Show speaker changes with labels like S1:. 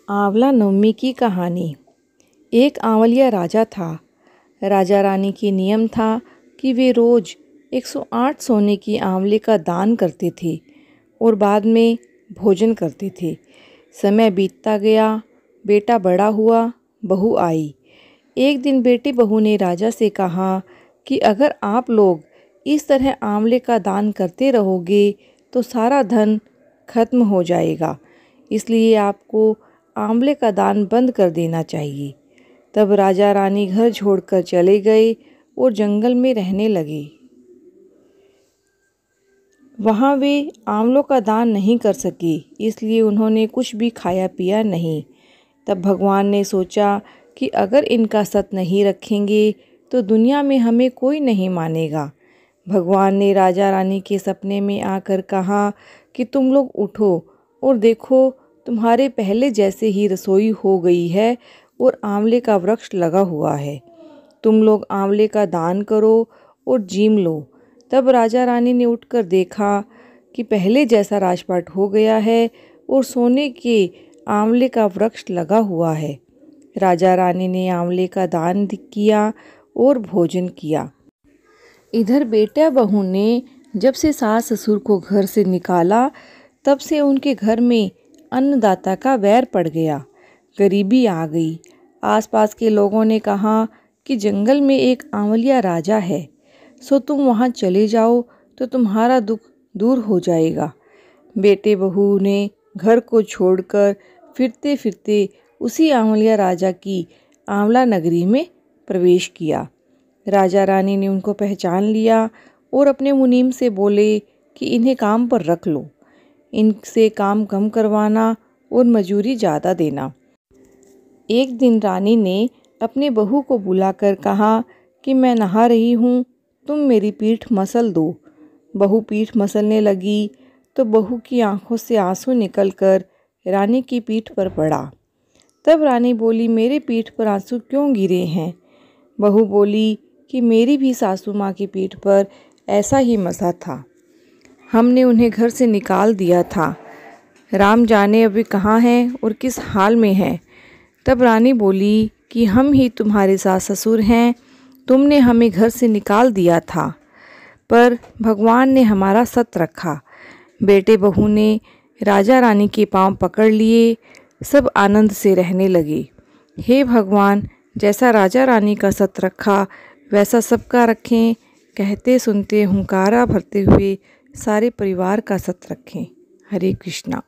S1: आंवला नवमी की कहानी। एक आंवलिया राजा था। राजा रानी के नियम था कि वे रोज़ 108 सोने की आंवले का दान करते थे और बाद में भोजन करते थे। समय बीतता गया, बेटा बड़ा हुआ, बहू आई। एक दिन बेटे बहू ने राजा से कहा कि अगर आप लोग इस तरह आंवले का दान करते रहोगे तो सारा धन खत्म हो जाएगा, इसलिए आपको आंवले का दान बंद कर देना चाहिए। तब राजा रानी घर छोड़कर चले गए और जंगल में रहने लगे। वहाँ वे आंवलों का दान नहीं कर सके, इसलिए उन्होंने कुछ भी खाया पिया नहीं। तब भगवान ने सोचा कि अगर इनका सत नहीं रखेंगे तो दुनिया में हमें कोई नहीं मानेगा। भगवान ने राजा रानी के सपने में आकर कहा कि तुम लोग उठो और देखो, तुम्हारे पहले जैसे ही रसोई हो गई है और आंवले का वृक्ष लगा हुआ है। तुम लोग आंवले का दान करो और जीम लो। तब राजा रानी ने उठकर देखा कि पहले जैसा राजपाट हो गया है और सोने के आंवले का वृक्ष लगा हुआ है। राजा रानी ने आंवले का दान किया और भोजन किया। इधर बेटा बहू ने जब से सास ससुर को घर से निकाला, तब से उनके घर में अन्नदाता का वैर पड़ गया। गरीबी आ गई। आसपास के लोगों ने कहा कि जंगल में एक आंवलिया राजा है, सो तुम वहाँ चले जाओ तो तुम्हारा दुख दूर हो जाएगा। बेटे बहू ने घर को छोड़कर फिरते फिरते उसी आंवलिया राजा की आंवला नगरी में प्रवेश किया। राजा रानी ने उनको पहचान लिया और अपने मुनीम से बोले कि इन्हें काम पर रख लो, इनसे काम कम करवाना और मजूरी ज़्यादा देना। एक दिन रानी ने अपने बहू को बुलाकर कहा कि मैं नहा रही हूँ, तुम मेरी पीठ मसल दो। बहू पीठ मसलने लगी तो बहू की आंखों से आंसू निकलकर रानी की पीठ पर पड़ा। तब रानी बोली, मेरे पीठ पर आंसू क्यों गिरे हैं? बहू बोली कि मेरी भी सासू माँ की पीठ पर ऐसा ही मसा था, हमने उन्हें घर से निकाल दिया था। राम जाने अभी कहाँ हैं और किस हाल में हैं। तब रानी बोली कि हम ही तुम्हारे सास ससुर हैं, तुमने हमें घर से निकाल दिया था, पर भगवान ने हमारा सत रखा। बेटे बहू ने राजा रानी के पांव पकड़ लिए, सब आनंद से रहने लगे। हे भगवान, जैसा राजा रानी का सत रखा वैसा सबका रखें। कहते सुनते हुंकारा भरते हुए सारे परिवार का सत रखें। हरे कृष्णा।